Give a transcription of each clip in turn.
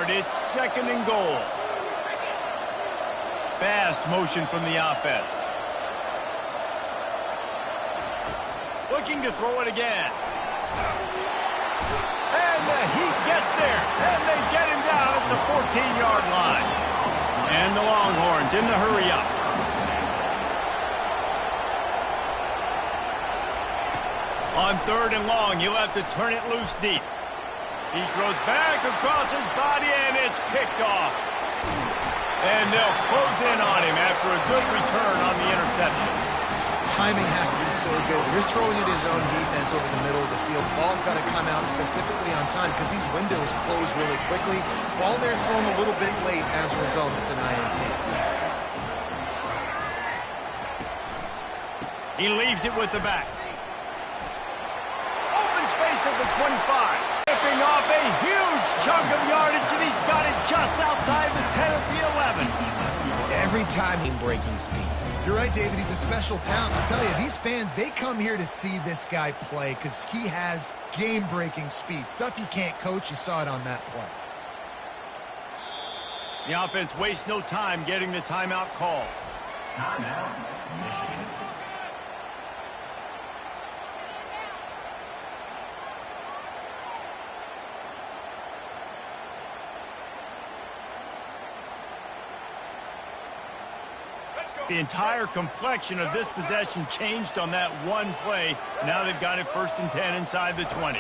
third. It's 2nd and goal. Fast motion from the offense. Looking to throw it again. And he gets there. And they get him down at the 14-yard line. And the Longhorns in the hurry up. On 3rd and long, he'll have to turn it loose deep. He throws back across his body, and it's picked off. And they'll close in on him after a good return on the interception. Timing has to be so good. You're throwing at his own defense over the middle of the field. The ball's got to come out specifically on time because these windows close really quickly. Ball there thrown a little bit late. As a result, it's an INT. He leaves it with the back. Open space at the 25. Ripping off a huge chunk of yardage, and he's got it just outside the 10 at the 11. Every time he's breaking speed. You're right, David. He's a special talent. I'll tell you, these fans, they come here to see this guy play because he has game-breaking speed. Stuff you can't coach. You saw it on that play. The offense wastes no time getting the timeout call. Timeout, Michigan. The entire complexion of this possession changed on that one play. Now they've got it 1st and 10 inside the 20.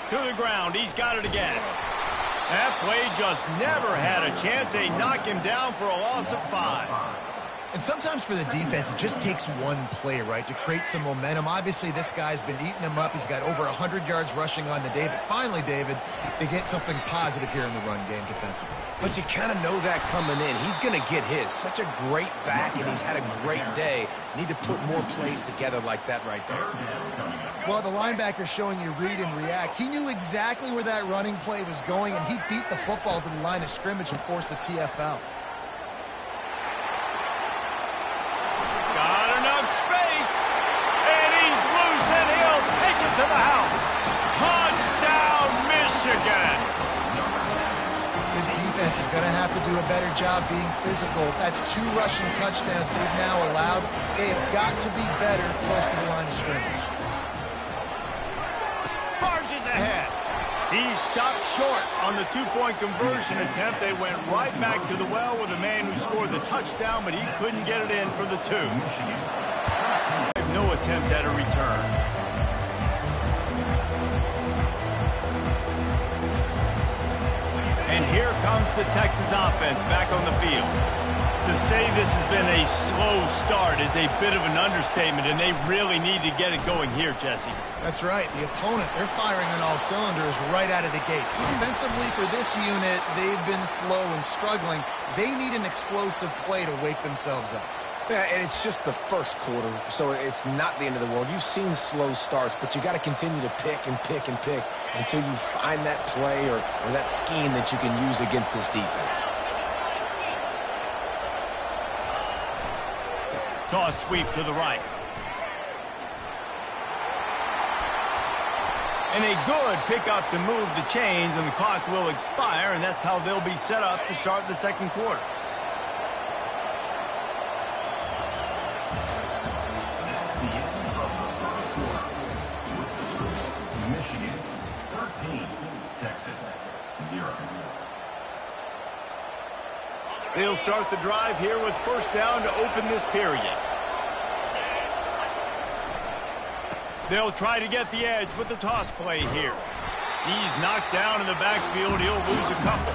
To the ground, he's got it again. That play just never had a chance. They knock him down for a loss of 5. And sometimes for the defense, it just takes one play, right, to create some momentum. Obviously, this guy's been eating him up. He's got over 100 yards rushing on the day. But finally, David, they get something positive here in the run game defensively. But you kind of know that coming in. He's going to get his. Such a great back, and he's had a great day. Need to put more plays together like that right there. Well, the linebacker showing you read and react. He knew exactly where that running play was going, and he beat the football to the line of scrimmage and forced the TFL. To the house. Touchdown, Michigan. This defense is going to have to do a better job being physical. That's 2 rushing touchdowns they've now allowed. They have got to be better close to the line of scrimmage. Barges ahead. He stopped short on the 2-point conversion attempt. They went right back to the well with the man who scored the touchdown, but he couldn't get it in for the 2. No attempt at a return. And here comes the Texas offense back on the field. To say this has been a slow start is a bit of an understatement, and they really need to get it going here, Jesse. That's right. The opponent, they're firing on all cylinders right out of the gate. Offensively for this unit, they've been slow and struggling. They need an explosive play to wake themselves up. Yeah, and it's just the first quarter, so it's not the end of the world. You've seen slow starts, but you got to continue to pick and pick and pick until you find that play or that scheme that you can use against this defense. Toss sweep to the right. And a good pickup to move the chains, and the clock will expire, and that's how they'll be set up to start the 2nd quarter. They'll start the drive here with 1st down to open this period. They'll try to get the edge with the toss play here. He's knocked down in the backfield. He'll lose a couple.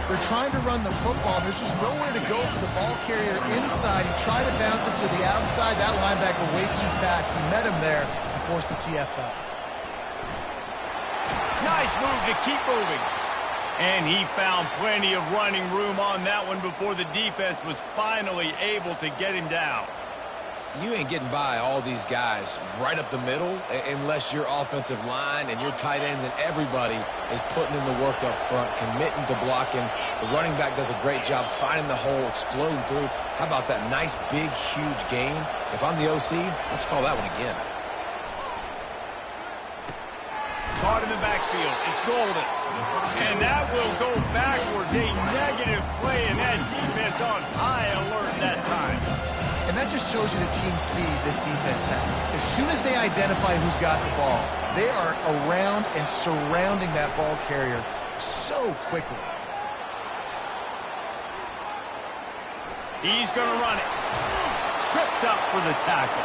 They're trying to run the football. There's just nowhere to go for the ball carrier inside. He tried to bounce it to the outside. That linebacker way too fast. He met him there and forced the TFL. Nice move to keep moving. And he found plenty of running room on that one before the defense was finally able to get him down. You ain't getting by all these guys right up the middle unless your offensive line and your tight ends and everybody is putting in the work up front, committing to blocking. The running back does a great job finding the hole, exploding through. How about that nice, big, huge gain? If I'm the OC, let's call that one again. Caught in the backfield. It's Golden. And that will go backwards. A negative play, and that defense on high alert that time. And that just shows you the team speed this defense has. As soon as they identify who's got the ball, they are around and surrounding that ball carrier so quickly. He's going to run it. Tripped up for the tackle.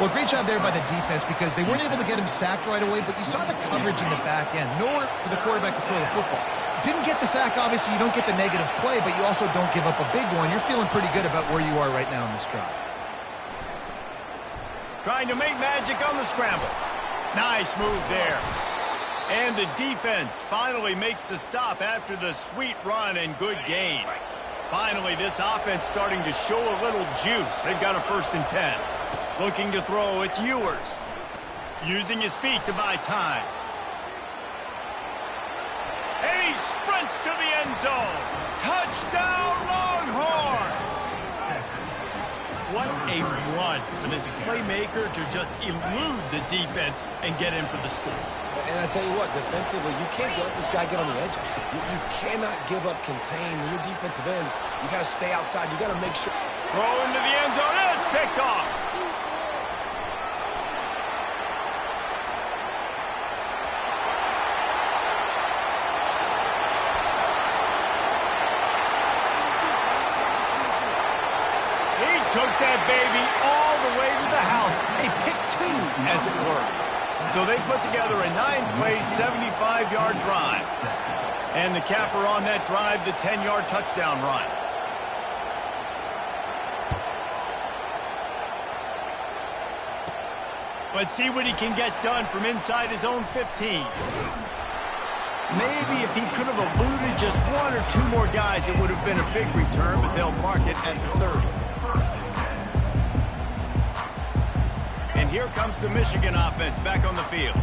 Well, great job there by the defense because they weren't able to get him sacked right away, but you saw the coverage in the back end. Nowhere for the quarterback to throw the football. Didn't get the sack, obviously. You don't get the negative play, but you also don't give up a big one. You're feeling pretty good about where you are right now in this drive. Trying to make magic on the scramble. Nice move there. And the defense finally makes the stop after the sweet run and good gain. Finally, this offense starting to show a little juice. They've got a 1st and 10. Looking to throw, it's Ewers. Using his feet to buy time. And he sprints to the end zone. Touchdown, Longhorns! What a run for this playmaker to just elude the defense and get in for the score. And I tell you what, defensively, you can't let this guy get on the edges. You cannot give up contain. When your defensive ends, you got to stay outside. You got to make sure. Throw into the end zone, and it's picked off. He took that baby all the way to the house. A pick 2, as it were. So they put together a 9-play, 75-yard drive. And the capper on that drive, the 10-yard touchdown run. Let's see what he can get done from inside his own 15. Maybe if he could have eluded just 1 or 2 more guys, it would have been a big return, but they'll mark it at 30. And here comes the Michigan offense back on the field.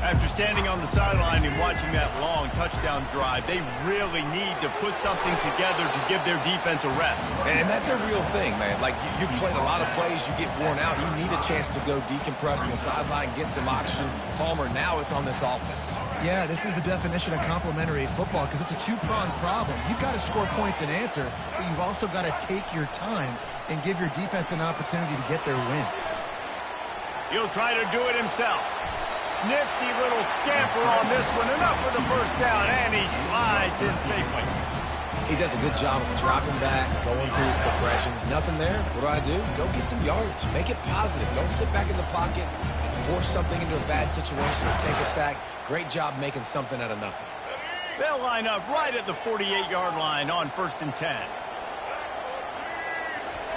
After standing on the sideline and watching that long touchdown drive, they really need to put something together to give their defense a rest. And that's a real thing, man. Like, you played a lot of plays, you get worn out. You need a chance to go decompress on the sideline, get some oxygen. Palmer, now it's on this offense. Yeah, this is the definition of complementary football because it's a 2-pronged problem. You've got to score points and answer, but you've also got to take your time and give your defense an opportunity to get their win. He'll try to do it himself. Nifty little scamper on this one. Enough for the 1st down, and he slides in safely. He does a good job of dropping back, going through his progressions. Nothing there. What do? Go get some yards. Make it positive. Don't sit back in the pocket and force something into a bad situation or take a sack. Great job making something out of nothing. They'll line up right at the 48-yard line on 1st and 10.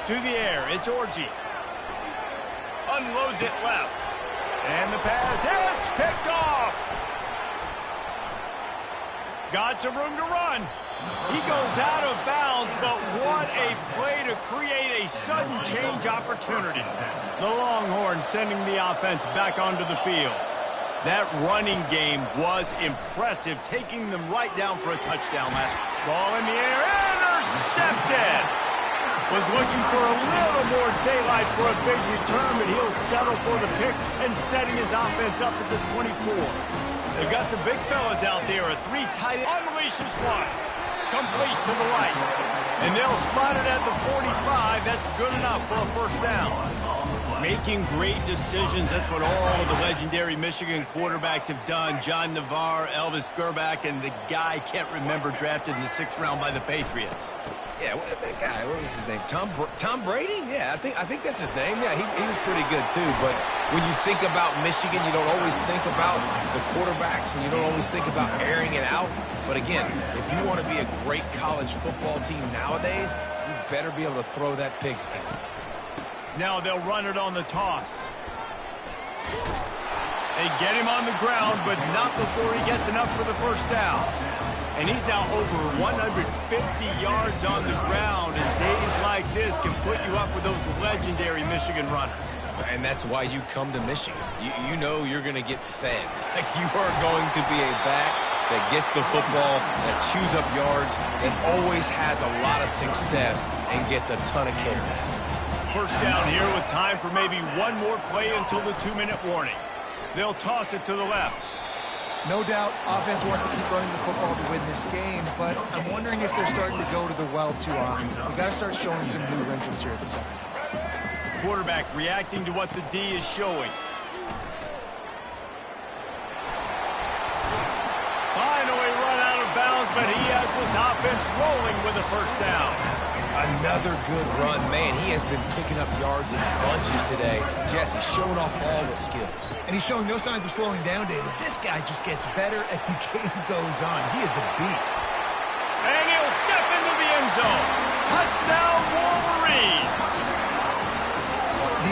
To the air, it's Orji. Unloads it left. And the pass hits, picked off. Got some room to run. He goes out of bounds, but what a play to create a sudden change opportunity. The Longhorns sending the offense back onto the field. That running game was impressive, taking them right down for a touchdown. Ball in the air, intercepted. Was looking for a little more daylight for a big return, but he'll settle for the pick and setting his offense up at the 24. They've got the big fellas out there, a 3 tight end. Unleashes one. Complete to the right. And they'll spot it at the 45. That's good enough for a 1st down. Making great decisions. That's what all of the legendary Michigan quarterbacks have done. John Navarre, Elvis Gerbach, and the guy I can't remember drafted in the 6th round by the Patriots. Yeah, that guy, what was his name? Tom Brady? Yeah, I think that's his name. Yeah, he was pretty good too. But when you think about Michigan, you don't always think about the quarterbacks, and you don't always think about airing it out. But again, if you want to be a great college football team nowadays, you better be able to throw that pigskin. Now they'll run it on the toss. They get him on the ground, but not before he gets enough for the 1st down. And he's now over 150 yards on the ground, and days like this can put you up with those legendary Michigan runners. And that's why you come to Michigan. You know you're going to get fed. You are going to be a back that gets the football, that chews up yards, and always has a lot of success and gets a ton of carries. 1st down here with time for maybe one more play until the 2-minute warning. They'll toss it to the left. No doubt, offense wants to keep running the football to win this game, but I'm wondering if they're starting to go to the well too often. They've got to start showing some new wrinkles here at the second. Quarterback reacting to what the D is showing. Finally run out of bounds, but he has this offense rolling with a first down. Another good run. Man, he has been picking up yards in bunches today. Jesse showing off all the skills. And he's showing no signs of slowing down, David. This guy just gets better as the game goes on. He is a beast. And he'll step into the end zone. Touchdown, Wolverine.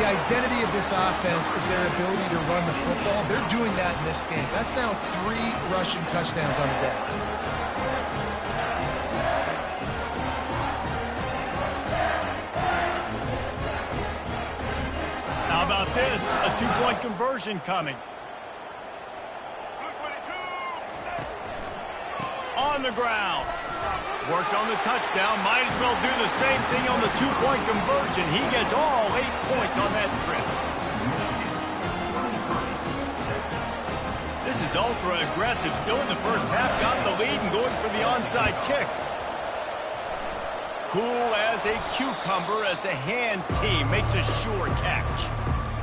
The identity of this offense is their ability to run the football. They're doing that in this game. That's now 3 rushing touchdowns on the day. How about this? A 2-point conversion coming. On the ground. Worked on the touchdown. Might as well do the same thing on the 2-point conversion. He gets all 8 points on that trip. This is ultra aggressive. Still in the first half. Got the lead and going for the onside kick. Cool as a cucumber as the hands team makes a sure catch.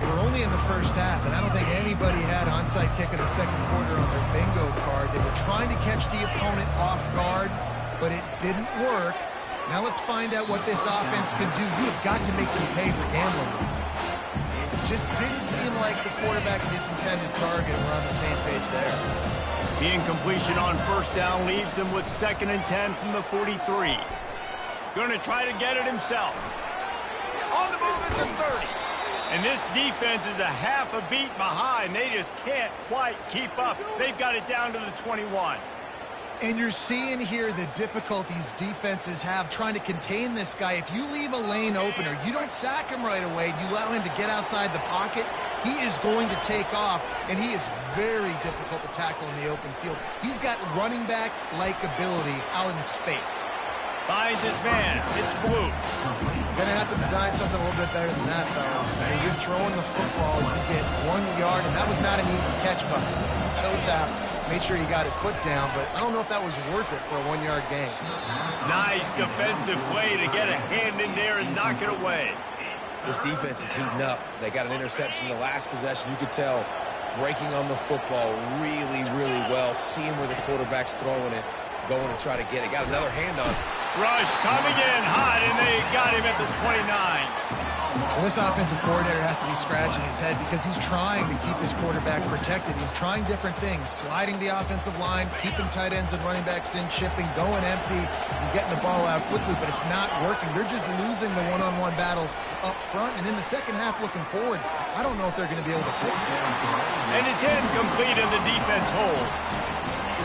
We're only in the first half, and I don't think anybody had onside kick in the second quarter on their bingo card. They were trying to catch the opponent off guard, but it didn't work. Now let's find out what this offense can do. You have got to make them pay for gambling. It just didn't seem like the quarterback and his intended target were on the same page there. The incompletion on first down leaves him with 2nd and 10 from the 43. Going to try to get it himself. On the move at the 30. And this defense is a half a beat behind. They just can't quite keep up. They've got it down to the 21. And you're seeing here the difficulties defenses have trying to contain this guy. If you leave a lane open or you don't sack him right away, you allow him to get outside the pocket, he is going to take off, and he is very difficult to tackle in the open field. He's got running back-like ability out in space. Finds his man. It's Blue. You're going to have to design something a little bit better than that, fellas. I mean, you're throwing the football, you get 1 yard, and that was not an easy catch, but toe tapped, made sure he got his foot down, but I don't know if that was worth it for a 1 yard gain. Nice defensive play to get a hand in there and knock it away. This defense is heating up. They got an interception in the last possession. You could tell breaking on the football really, really well, seeing where the quarterback's throwing it, going to try to get it. Got another hand on it. Rush coming in hot, and they got him at the 29. Well, this offensive coordinator has to be scratching his head because he's trying to keep his quarterback protected. He's trying different things, sliding the offensive line, keeping tight ends and running backs in, chipping, going empty, and getting the ball out quickly, but it's not working. They're just losing the one-on-one battles up front, and in the second half looking forward, I don't know if they're going to be able to fix it. And it's incomplete, and the defense holds.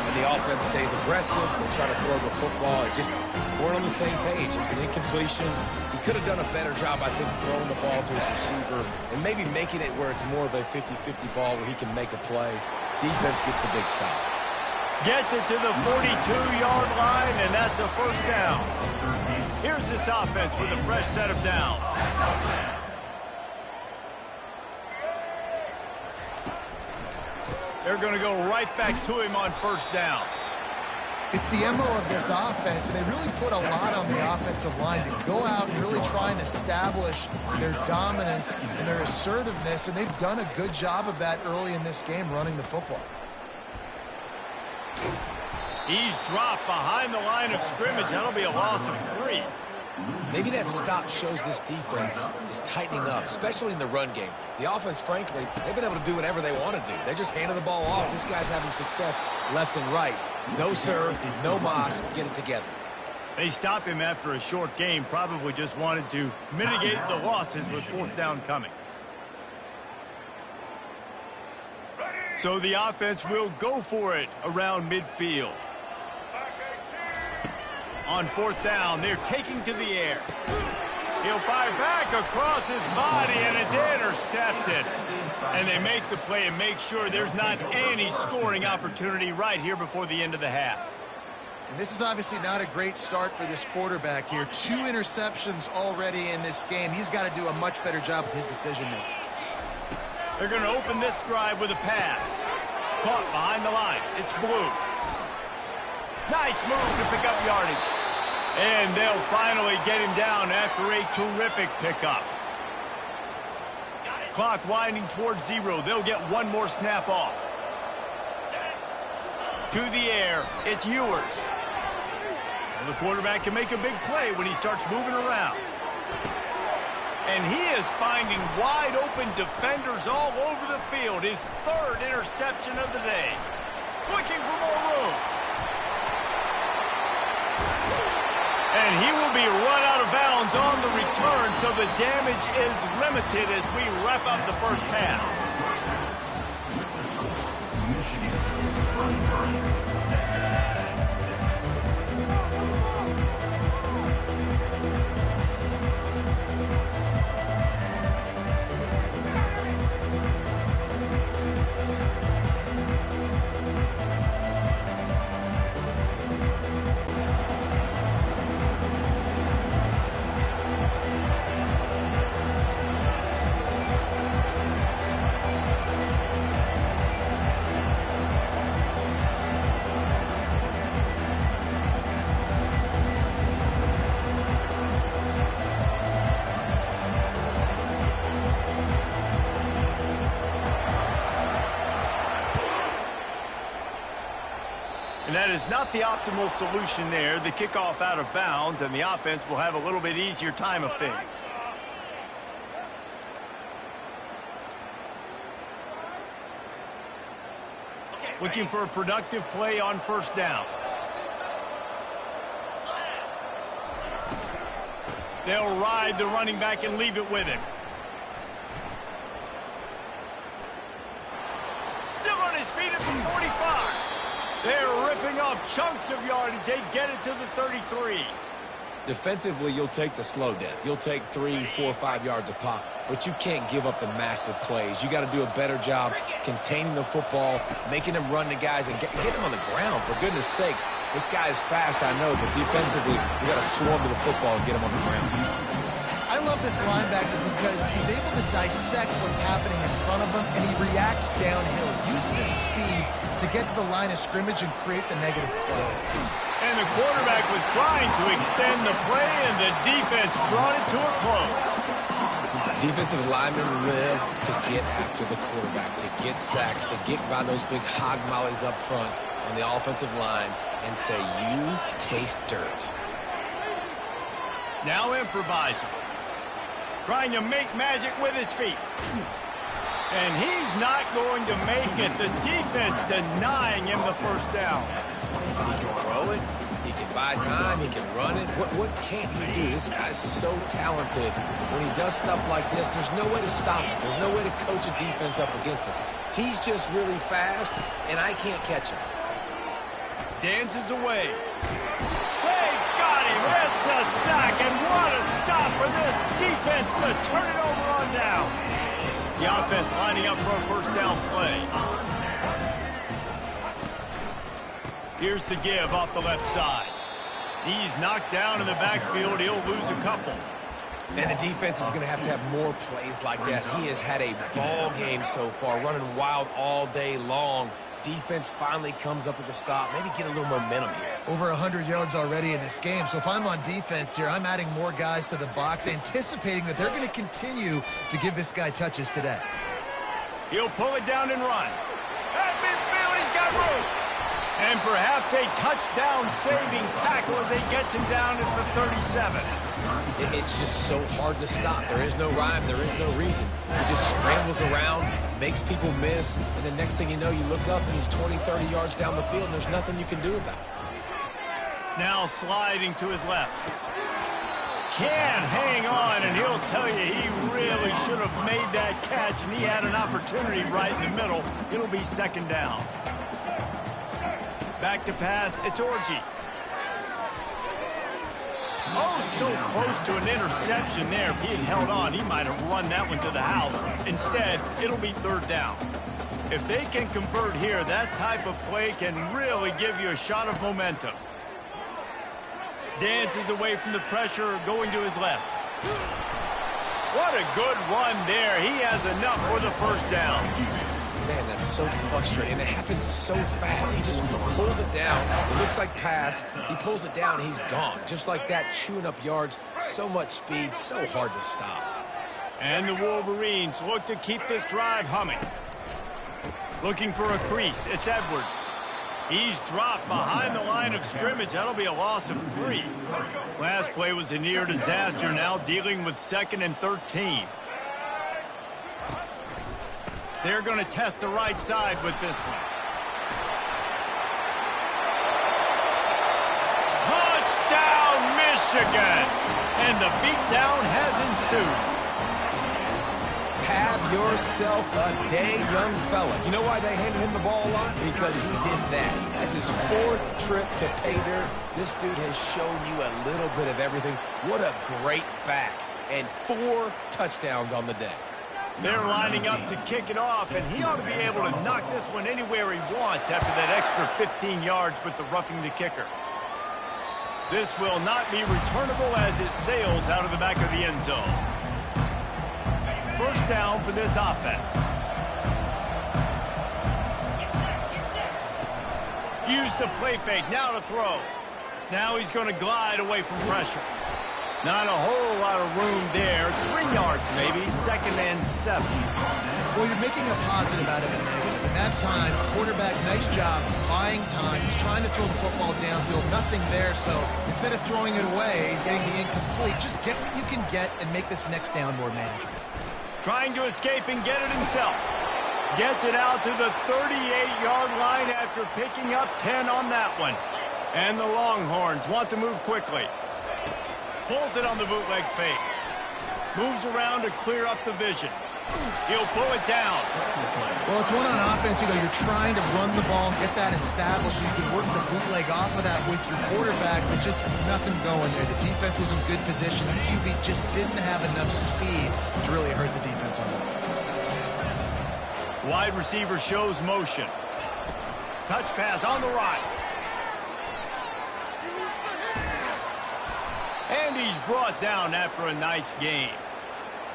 And the offense stays aggressive. They try to throw the football. It just weren't on the same page. It was an incompletion. He could have done a better job, I think, throwing the ball to his receiver and maybe making it where it's more of a 50-50 ball where he can make a play. Defense gets the big stop. Gets it to the 42-yard line, and that's a first down. Here's this offense with a fresh set of downs. They're going to go right back to him on first down. It's the MO of this offense, and they really put a lot on the offensive line to go out and really try and establish their dominance and their assertiveness, and they've done a good job of that early in this game running the football. He's dropped behind the line of scrimmage. That'll be a loss of 3. Maybe that stop shows this defense is tightening up, especially in the run game. The offense, frankly, they've been able to do whatever they want to do. They're just handing the ball off. This guy's having success left and right. No sir, no mas, get it together. They stop him after a short game. Probably just wanted to mitigate the losses with fourth down coming. So the offense will go for it around midfield. On fourth down, they're taking to the air. He'll fire back across his body, and it's intercepted. And they make the play and make sure there's not any scoring opportunity right here before the end of the half. And this is obviously not a great start for this quarterback here. 2 interceptions already in this game. He's got to do a much better job with his decision-making. They're going to open this drive with a pass. caught behind the line. It's Blue. Nice move to pick up yardage. And they'll finally get him down after a terrific pickup. Clock winding towards 0. They'll get one more snap off. To the air, it's Ewers. Well, the quarterback can make a big play when he starts moving around. And he is finding wide-open defenders all over the field. His third interception of the day. Looking for more room. And he will be run out of bounds on the return, so the damage is limited as we wrap up the first half. And that is not the optimal solution there. The kickoff out of bounds, and the offense will have a little bit easier time of things. Looking for a productive play on first down. They'll ride the running back and leave it with him. Still on his feet at the 45. They're ripping off chunks of yardage. They get it to the 33. Defensively, you'll take the slow death. You'll take 3, 4, 5 yards a pop, but you can't give up the massive plays. You got to do a better job containing the football, making them run to guys, and get them on the ground. For goodness sakes, this guy is fast, I know, but defensively, you got to swarm to the football and get him on the ground. I love this linebacker because he's able to dissect what's happening in front of him, and he reacts downhill, uses his speed to get to the line of scrimmage and create the negative play. And the quarterback was trying to extend the play, and the defense brought it to a close. Defensive linemen live to get after the quarterback, to get sacks, to get by those big hog mollies up front on the offensive line and say, you taste dirt. Now improvising. Trying to make magic with his feet. And he's not going to make it. The defense denying him the first down. He can throw it. He can buy time. He can run it. What can't he do? This guy's so talented. When he does stuff like this, there's no way to stop him. There's no way to coach a defense up against us. He's just really fast, and I can't catch him. Dances away. They got him. It's a sack, and what a stop for this defense to turn it over on down. The offense lining up for a first down play. Here's the give off the left side. He's knocked down in the backfield. He'll lose a couple. And the defense is going to have more plays like that. He has had a ball game so far, running wild all day long. Defense finally comes up with a stop. Maybe get a little momentum here. Over 100 yards already in this game. So if I'm on defense here, I'm adding more guys to the box, anticipating that they're going to continue to give this guy touches today. He'll pull it down and run. At midfield, he's got room. And perhaps a touchdown-saving tackle as he gets him down at the 37. It's just so hard to stop. There is no rhyme. There is no reason. He just scrambles around, makes people miss, and the next thing you know, you look up and he's 20, 30 yards down the field, and there's nothing you can do about it. Now sliding to his left. Can't hang on, and he'll tell you he really should have made that catch, and he had an opportunity right in the middle. It'll be second down. Back to pass, it's Orji. Oh, so close to an interception there. If he had held on, he might have run that one to the house. Instead, it'll be third down. If they can convert here, that type of play can really give you a shot of momentum. Dances away from the pressure, going to his left. What a good run there. He has enough for the first down. Man, that's so frustrating. And it happens so fast. He just pulls it down. It looks like pass. He pulls it down, he's gone. Just like that, chewing up yards. So much speed, so hard to stop. And the Wolverines look to keep this drive humming. Looking for a crease. It's Edwards. He's dropped behind the line of scrimmage. That'll be a loss of 3. Last play was a near disaster. Now dealing with 2nd and 13. They're going to test the right side with this one. Touchdown, Michigan! And the beatdown has ensued. Have yourself a day, young fella. You know why they handed him the ball a lot? Because he did that. That's his 4th trip to pay dirt. This dude has shown you a little bit of everything. What a great back. And 4 touchdowns on the day. They're lining up to kick it off, and he ought to be able to knock this one anywhere he wants after that extra 15 yards with the roughing the kicker. This will not be returnable as it sails out of the back of the end zone. First down for this offense. Use the play fake, now to throw. Now he's going to glide away from pressure. Not a whole lot of room there. 3 yards maybe, 2nd and 7. Well, you're making a positive out of a negative. In that time, quarterback, nice job, buying time. He's trying to throw the football downfield. Nothing there, so instead of throwing it away, getting the incomplete, just get what you can get and make this next down more manageable. Trying to escape and get it himself. Gets it out to the 38-yard line after picking up 10 on that one. And the Longhorns want to move quickly. Pulls it on the bootleg fake. Moves around to clear up the vision. He'll pull it down. Well, it's one on offense. You know, you're trying to run the ball and get that established so you can work the bootleg off of that with your quarterback, but just nothing going there. The defense was in good position. The QB just didn't have enough speed to really hurt the defense on that. Wide receiver shows motion. Touch pass on the right. And he's brought down after a nice gain.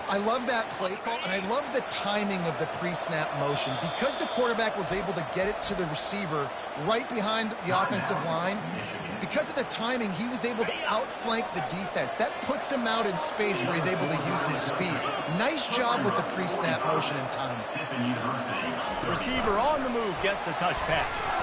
I love that play call, and I love the timing of the pre-snap motion. Because the quarterback was able to get it to the receiver right behind the offensive line, because of the timing, he was able to outflank the defense. That puts him out in space where he's able to use his speed. Nice job with the pre-snap motion and timing. Receiver on the move gets the touch pass.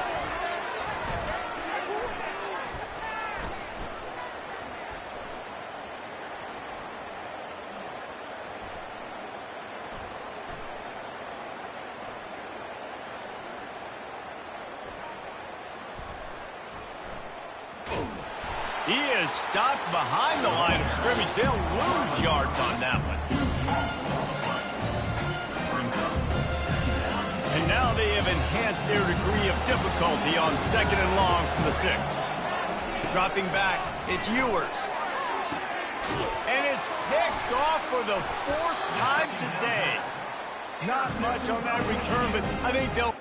He is stopped behind the line of scrimmage. They'll lose yards on that one. And now they have enhanced their degree of difficulty on 2nd and long from the 6. Dropping back, it's Ewers. And it's picked off for the 4th time today. Not much on that return, but I think they'll...